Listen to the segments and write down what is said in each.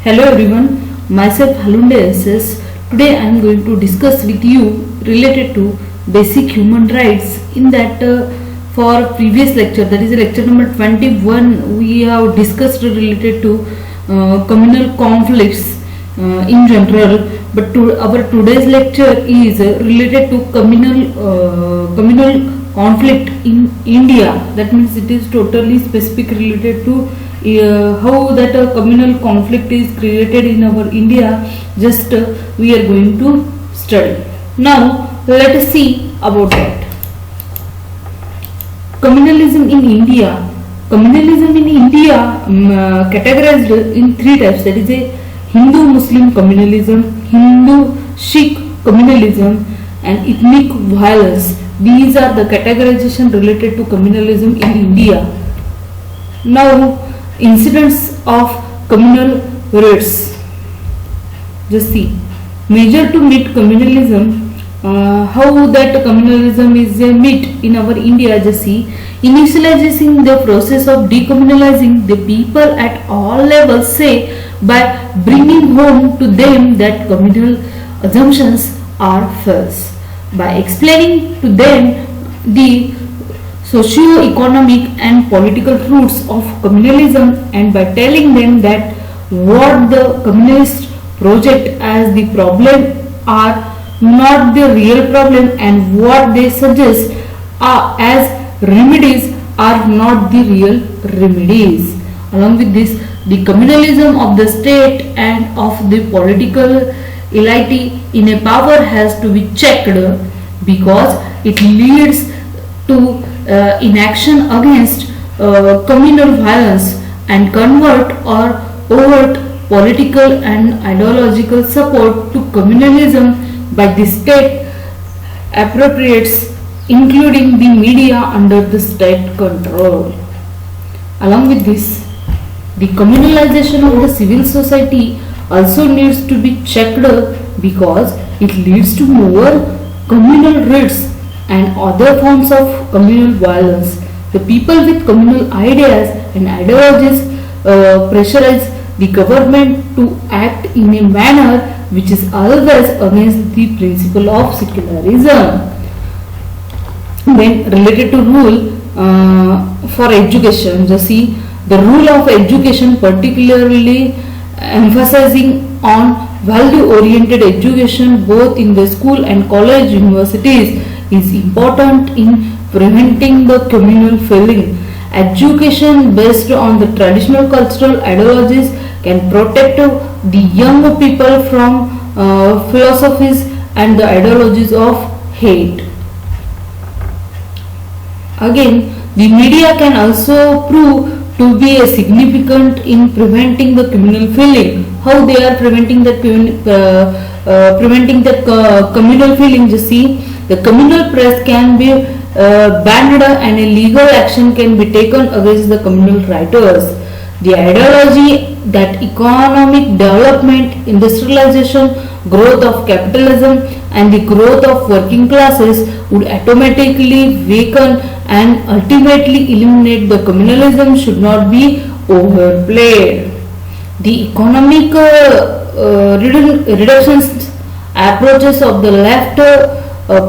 Hello everyone, myself Halunde SS. Today I am going to discuss with you related to basic human rights. In that for previous lecture, that is lecture number 21, we have discussed related to communal conflicts in general, but our today's lecture is related to communal conflict in India. That means it is totally specific related to how that communal conflict is created in our India. Just we are going to study. Now let us see about that. Communalism in India. Communalism in India categorized in three types. That is a Hindu-Muslim communalism, Hindu-Sikh communalism, and ethnic violence. These are the categorization related to communalism in India. Now, incidents of communal raids. Just see, measure to meet communalism. How that communalism is a meet in our India. Just see, initializing the process of decommunalizing the people at all levels, say by bringing home to them that communal assumptions are false, by explaining to them the socio-economic and political roots of communalism, and by telling them that what the communist project as the problem are not the real problem, and what they suggest as remedies are not the real remedies. Along with this, the communalism of the state and of the political elite in a power has to be checked, because it leads to inaction against communal violence and convert or overt political and ideological support to communalism by the state appropriates, including the media under the state control. Along with this, the communalization of the civil society also needs to be checked, because it leads to more communal raids and other forms of communal violence. The people with communal ideas and ideologies pressurize the government to act in a manner which is always against the principle of secularism. Then related to rule for education, just see, the rule of education, particularly emphasizing on value-oriented education both in the school and college universities, is important in preventing the communal feeling. Education based on the traditional cultural ideologies can protect the young people from philosophies and the ideologies of hate. Again, the media can also prove to be a significant in preventing the communal feeling. How they are preventing that communal feeling? Just see, the communal press can be banned and a legal action can be taken against the communal writers. The ideology that economic development, industrialization, growth of capitalism and the growth of working classes would automatically weaken and ultimately eliminate the communalism should not be overplayed. The economic reductionist approaches of the left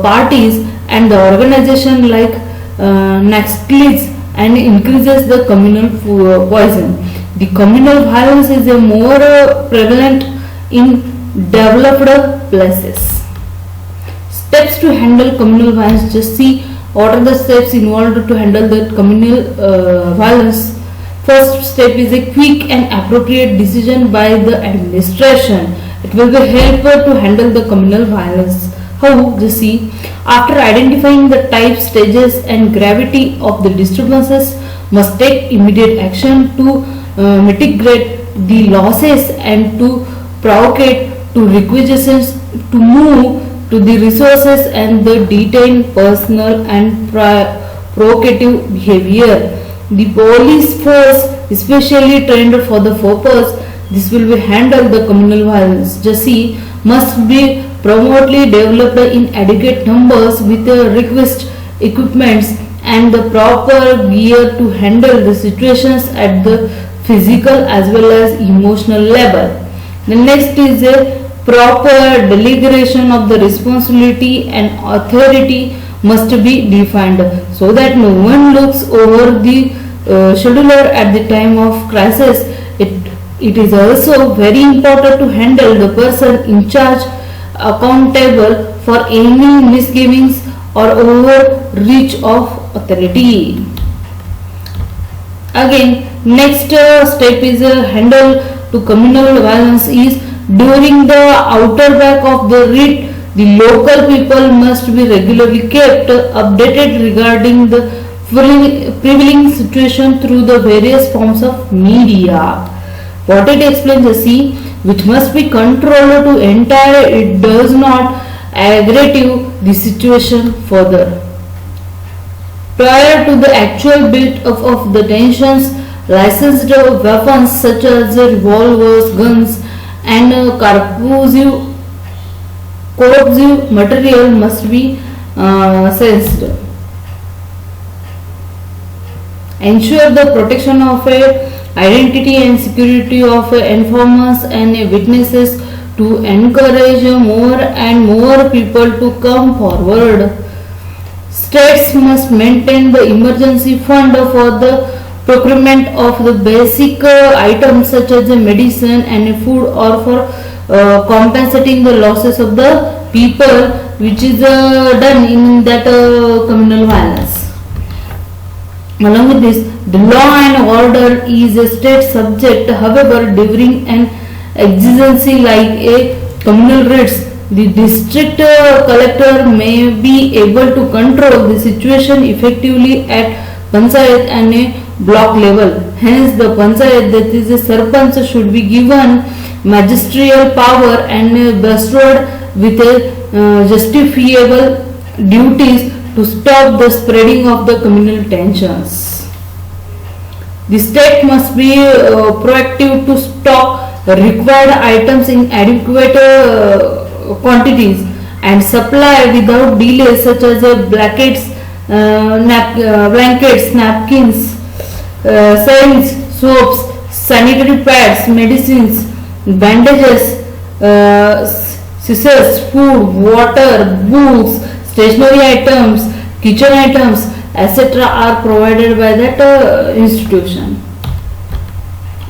parties and the organization like Naxalites and increases the communal poison. The communal violence is a more prevalent in developed places. Steps to handle communal violence. Just see what are the steps involved to handle the communal violence. First step is a quick and appropriate decision by the administration. It will be helpful to handle the communal violence. How? Just see, after identifying the type, stages and gravity of the disturbances, must take immediate action to mitigate the losses and to provocate to requisitions to move to the resources and the detained personnel and provocative behavior. The police force especially trained for the purpose, this will be handle the communal violence. Just see, must be promptly developed in adequate numbers with the requisite equipments and the proper gear to handle the situations at the physical as well as emotional level. The next is a proper delegation of the responsibility and authority must be defined so that no one looks over the scheduler at the time of crisis. It is also very important to handle the person in charge accountable for any misgivings or overreach of authority. Again, next step is handle to communal violence is during the outer back of the RIT, the local people must be regularly kept updated regarding the prevailing situation through the various forms of media. What it explains, see, which must be controlled to ensure it does not aggravate the situation further. Prior to the actual build-up of the tensions, licensed weapons such as revolvers, guns, and corrosive material must be seized. Ensure the protection of identity and security of informants and witnesses to encourage more and more people to come forward. States must maintain the emergency fund for the procurement of the basic items such as medicine and food or for compensating the losses of the people which is done in that communal violence. Along with this, the law and order is a state subject. However, during an exigency like a communal writs, the district collector may be able to control the situation effectively at panchayat and a block level. Hence, the panchayat, that is a sarpanch, should be given magisterial power and bestowed with a justifiable duties to stop the spreading of the communal tensions. The state must be proactive to stock required items in adequate quantities and supply without delay, such as blankets, napkins, salts, soaps, sanitary pads, medicines, bandages, scissors, food, water, books, stationery items, kitchen items, etc. are provided by that institution.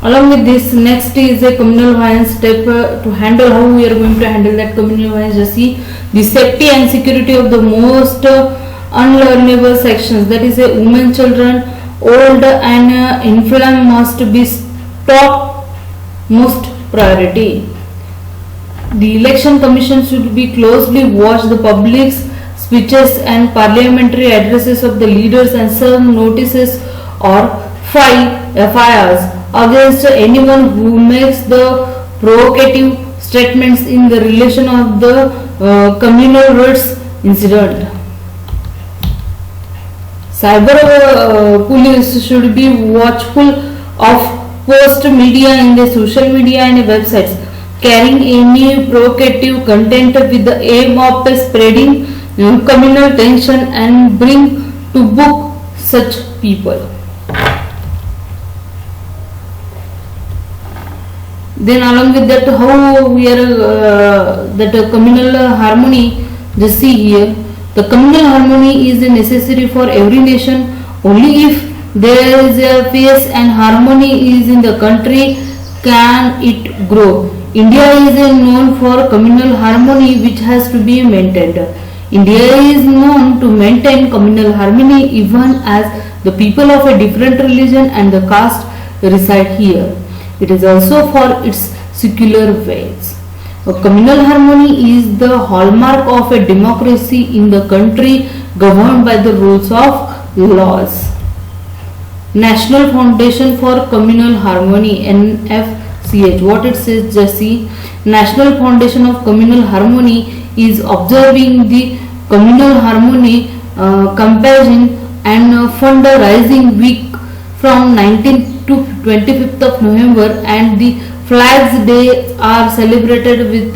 Along with this, next is a communal violence step to handle. How we are going to handle that communal violence? Just see the safety and security of the most unlearnable sections, that is a women, children, old and infirm must be top most priority. The election commission should be closely watch the public's speeches and parliamentary addresses of the leaders and serve notices or file FIRs against anyone who makes the provocative statements in the relation of the communal rights incident. Cyber police should be watchful of post media in the social media and websites carrying any provocative content with the aim of spreading communal tension and bring to book such people. Then along with that, how we are that communal harmony, just see here, the communal harmony is necessary for every nation. Only if there is a peace and harmony is in the country can it grow. India is known for communal harmony which has to be maintained. India is known to maintain communal harmony even as the people of a different religion and the caste reside here. It is also for its secular ways. A communal harmony is the hallmark of a democracy in the country governed by the rules of laws. National Foundation for Communal Harmony, NFCH. What it says, Jesse? National Foundation of Communal Harmony is observing the communal harmony compassion and fundraising week from 19th to 25th of November, and the Flags Day are celebrated with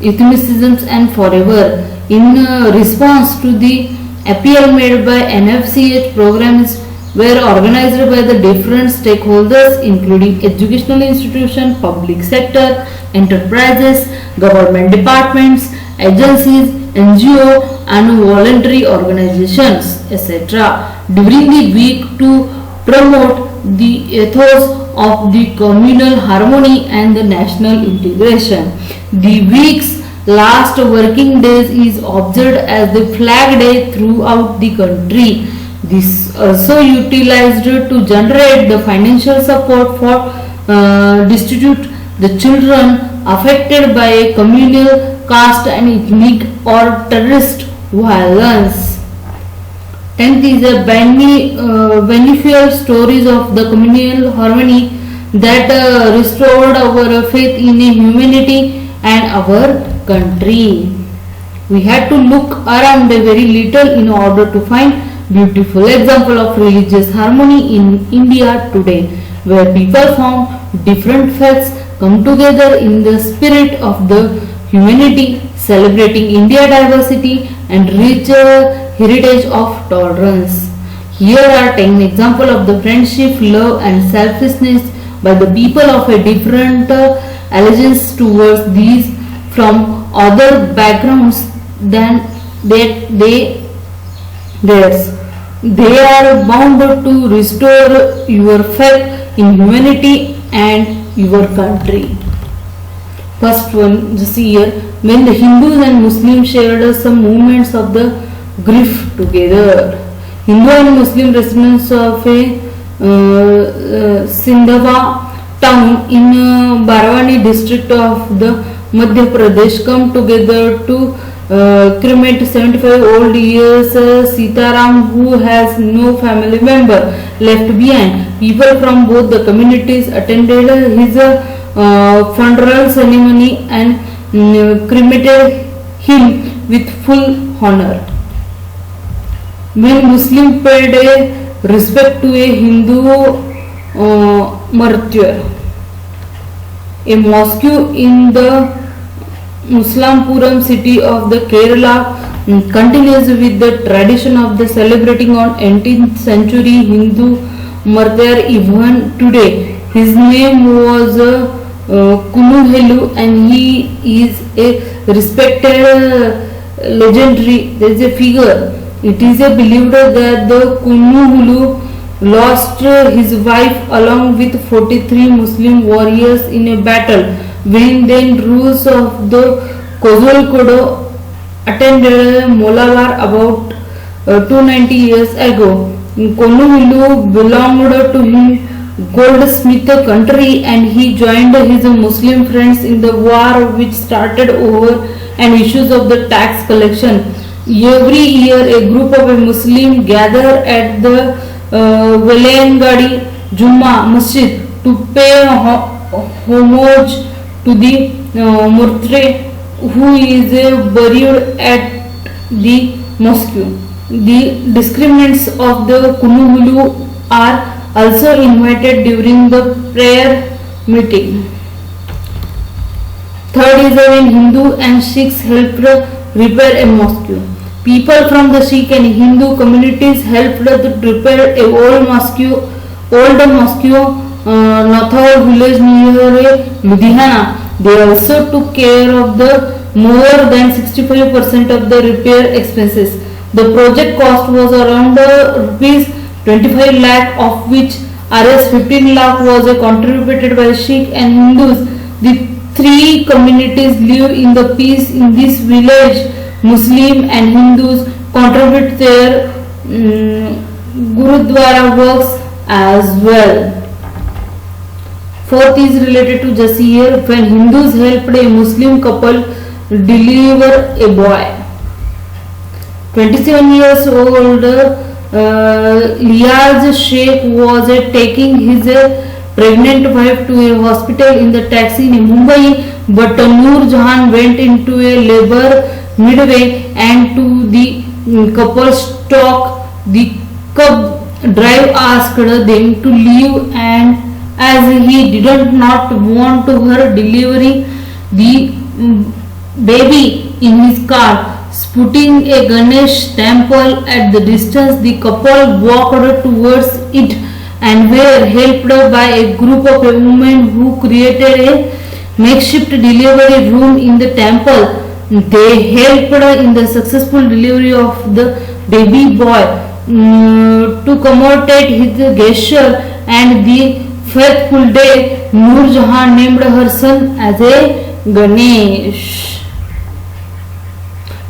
ethnicisms and forever. In response to the appeal made by NFCH, program is were organized by the different stakeholders including educational institutions, public sector, enterprises, government departments, agencies, NGO and voluntary organizations, etc. during the week to promote the ethos of the communal harmony and the national integration. The week's last working days is observed as the flag day throughout the country. This also utilized to generate the financial support for destitute the children affected by communal, caste and ethnic or terrorist violence. 10th is a beneficial stories of the communal harmony that restored our faith in humanity and our country. We had to look around a very little in order to find beautiful example of religious harmony in India today, where people from different faiths come together in the spirit of the humanity, celebrating India diversity and rich heritage of tolerance. Here are 10 examples of the friendship, love and selflessness by the people of a different allegiance towards these from other backgrounds than theirs. They are bound to restore your faith in humanity and your country. First one, just here, when the Hindus and Muslims shared some moments of the grief together. Hindu and Muslim residents of a Sindhava town in Barawani district of the Madhya Pradesh come together to cremate 75 years Sitaram, who has no family member left behind. People from both the communities attended his funeral ceremony and cremated him with full honor. When Muslim paid a respect to a Hindu martyr, a mosque in the Muslamparam city of the Kerala continues with the tradition of the celebrating on 18th century Hindu martyr even today. His name was Kunuhelu and he is a respected legendary. There is a figure. It is believed that the Kunuhulu lost his wife along with 43 Muslim warriors in a battle when then rules of the Kozhikode attended Molawar about 290 years ago. Kunuhulu belonged to him goldsmith country and he joined his Muslim friends in the war which started over an issues of the tax collection. Every year a group of Muslims gather at the Velengadi Jumma Masjid to pay homage to the Murtre who is buried at the mosque. The descendants of the Kunuhulu are also invited during the prayer meeting. Third is when Hindu and Sikhs helped repair a mosque. People from the Sikh and Hindu communities helped to repair a old mosque, Nathau village near Ludhiana. They also took care of the more than 65% of the repair expenses. The project cost was around rupees 25 lakh, of which Rs 15 lakh was contributed by Sikh and Hindus. The three communities live in the peace in this village. Muslim and Hindus contribute their Gurudwara works as well. Fourth is related to Jasir, when Hindus helped a Muslim couple deliver a boy. 27 years old Liaz Sheikh was taking his pregnant wife to a hospital in the taxi in Mumbai, but Noor Jahan went into a labor midway and to the couple's shock, the cab driver asked them to leave, and as he did not want her delivering the baby in his car, Spotting a Ganesh temple at the distance, the couple walked towards it and were helped by a group of women who created a makeshift delivery room in the temple. They helped in the successful delivery of the baby boy. To commemorate his gesture and the faithful day, Noor Jahan named her son as a Ganesh.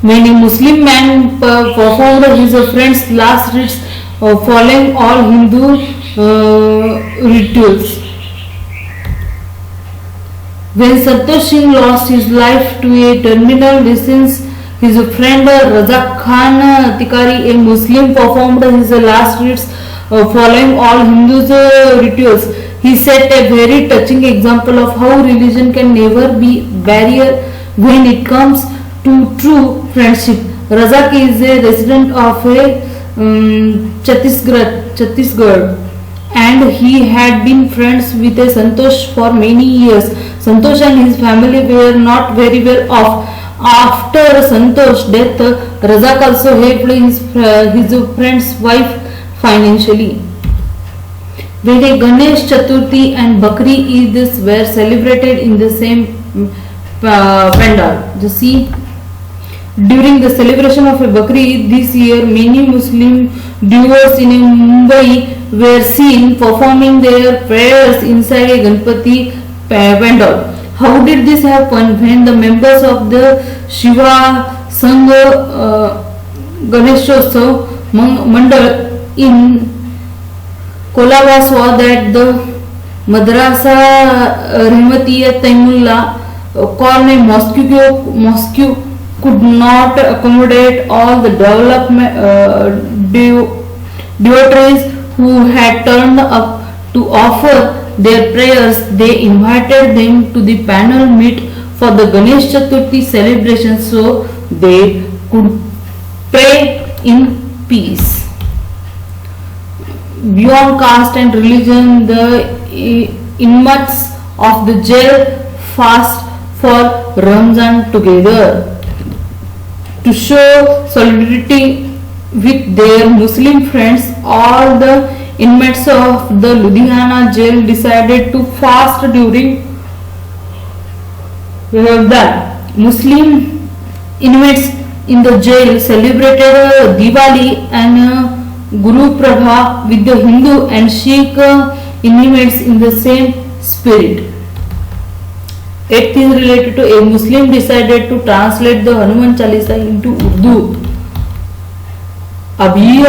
Many Muslim men performed his friend's last rites following all Hindu rituals. When Santosh Singh lost his life to a terminal disease, his friend Razak Khan Tikari, a Muslim, performed his last rites following all Hindu rituals. He set a very touching example of how religion can never be barrier when it comes to true friendship. Razak is a resident of Chhattisgarh, and he had been friends with Santosh for many years. Santosh and his family were not very well off. After Santosh's death, Razak also helped his friend's wife financially. When a Ganesh Chaturthi and Bakri Eid were celebrated in the same pandal. Just see. During the celebration of a Bakri Eid this year, many Muslim devotees in Mumbai were seen performing their prayers inside a Ganpati pandal. How did this happen? When the members of the Shiva Sangha Ganeshotsav Mandal in Kolaba saw that the Madrasa Rahmatiya Taimullah Corne Mosque could not accommodate all the devotees who had turned up to offer their prayers. They invited them to the panel meet for the Ganesh Chaturthi celebration so they could pray in peace. Beyond caste and religion, the inmates of the jail fast for Ramzan together. To show solidarity with their Muslim friends, all the inmates of the Ludhiana jail decided to fast during that. Muslim inmates in the jail celebrated Diwali and Guru Prabha with the Hindu and Sikh inmates in the same spirit. Eighth is related to a Muslim decided to translate the Hanuman Chalisa into Urdu. Abhi,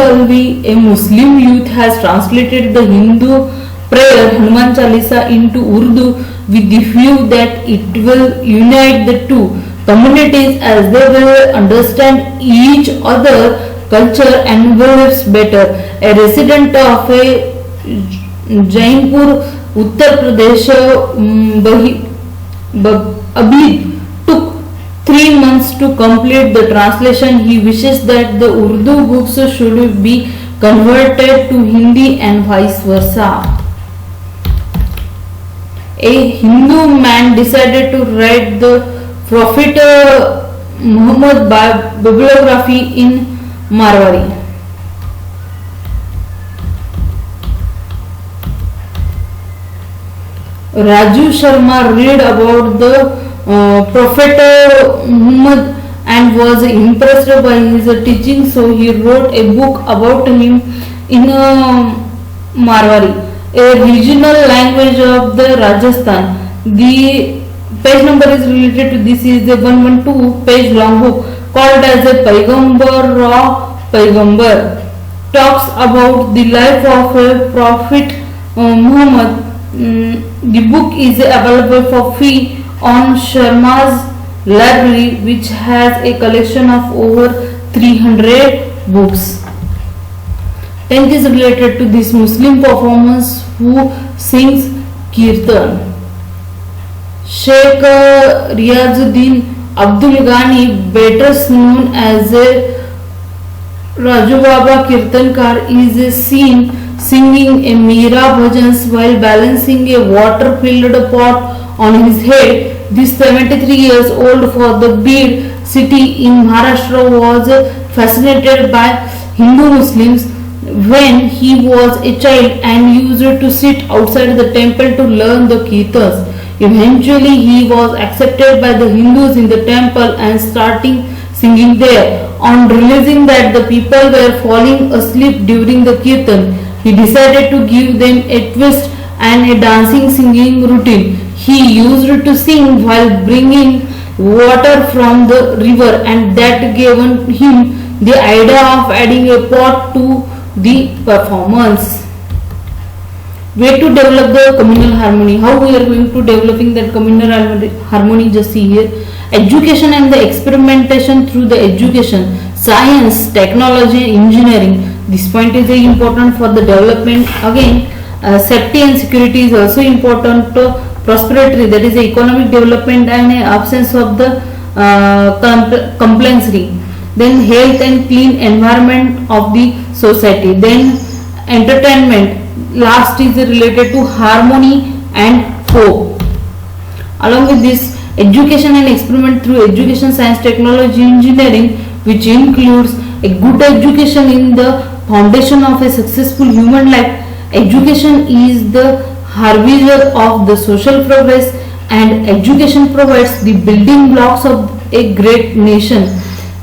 a Muslim youth has translated the Hindu prayer Hanuman Chalisa into Urdu with the view that it will unite the two communities as they will understand each other culture and beliefs better. A resident of a Jainpur, Uttar Pradesh, Abid took 3 months to complete the translation. He wishes that the Urdu books should be converted to Hindi and vice versa. A Hindu man decided to write the Prophet Muhammad bibliography in Marwari. Raju Sharma read about the Prophet Muhammad and was impressed by his teaching, so he wrote a book about him in Marwari, a regional language of the Rajasthan. The page number is related to this is a 112 page long book called as a Paigambar Raw Paigambar. Talks about the life of a Prophet Muhammad. The book is available for free on Sharma's library, which has a collection of over 300 books. 10th is related to this Muslim performance who sings Kirtan. Sheikh Riazuddin Abdul Ghani, better known as a Raju Baba Kirtankar, is seen singing a Meera bhajans while balancing a water-filled pot on his head. This 73 years old for the beard city in Maharashtra was fascinated by Hindu Muslims when he was a child and used to sit outside the temple to learn the kirtans. Eventually, he was accepted by the Hindus in the temple and starting singing there. On realizing that the people were falling asleep during the kirtan, he decided to give them a twist and a dancing singing routine. He used to sing while bringing water from the river, and that gave him the idea of adding a pot to the performance. Way to develop the communal harmony. How we are going to developing that communal harmony? Just see here. Education and the experimentation through the education, science, technology, engineering. This point is very important for the development. Again, safety and security is also important. Prosperity, that is the economic development and absence of the complacency. Then health and clean environment of the society. Then entertainment. Last is related to harmony and hope. Along with this, education and experiment through education, science, technology, engineering, which includes a good education in the foundation of a successful human life. Education is the harbinger of the social progress, and education provides the building blocks of a great nation.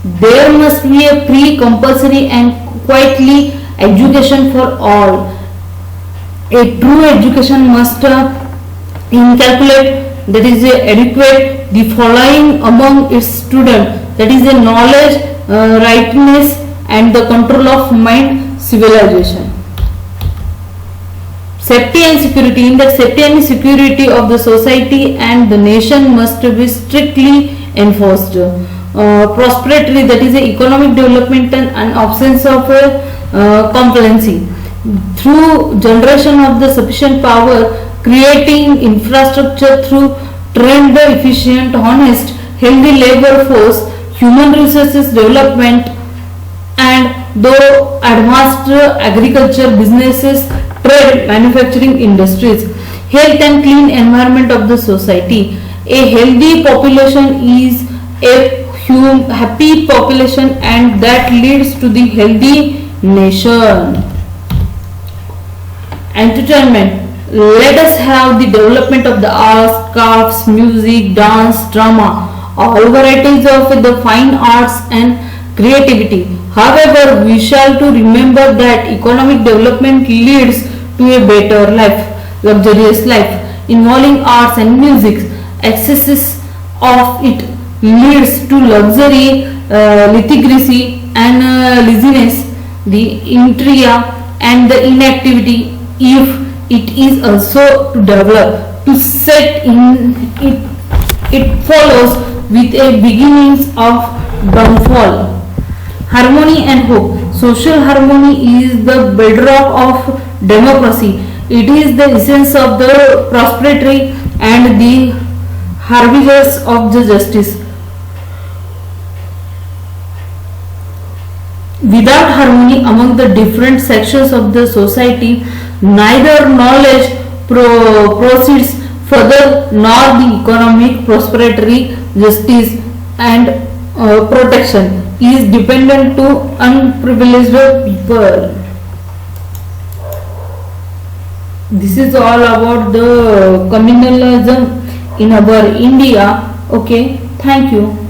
There must be a free, compulsory and quietly education for all. A true education must inculcate, that is adequate, the following among its students, that is a knowledge, rightness and the control of mind, civilization. Safety and security. In that, safety and security of the society and the nation must be strictly enforced. Prosperity, that is economic development and absence of complacency. Through generation of the sufficient power, creating infrastructure through trained, efficient, honest, healthy labor force, human resources development, and though advanced agriculture, businesses, trade, manufacturing industries. Health and clean environment of the society. A healthy population is a happy population, and that leads to the healthy nation. Entertainment. Let us have the development of the arts, crafts, music, dance, drama, all varieties of the fine arts and creativity. However, we shall to remember that economic development leads to a better life, luxurious life, involving arts and music. Excesses of it leads to luxury, literacy and laziness, the intrigue and the inactivity. If it is also to develop, to set in it, it follows with a beginnings of downfall. Harmony and hope. Social harmony is the bedrock of democracy. It is the essence of the prosperity and the harbingers of the justice. Without harmony among the different sections of the society, neither knowledge proceeds further nor the economic prosperity, justice and protection is dependent to unprivileged people. This is all about the communalism in our India. Okay, thank you.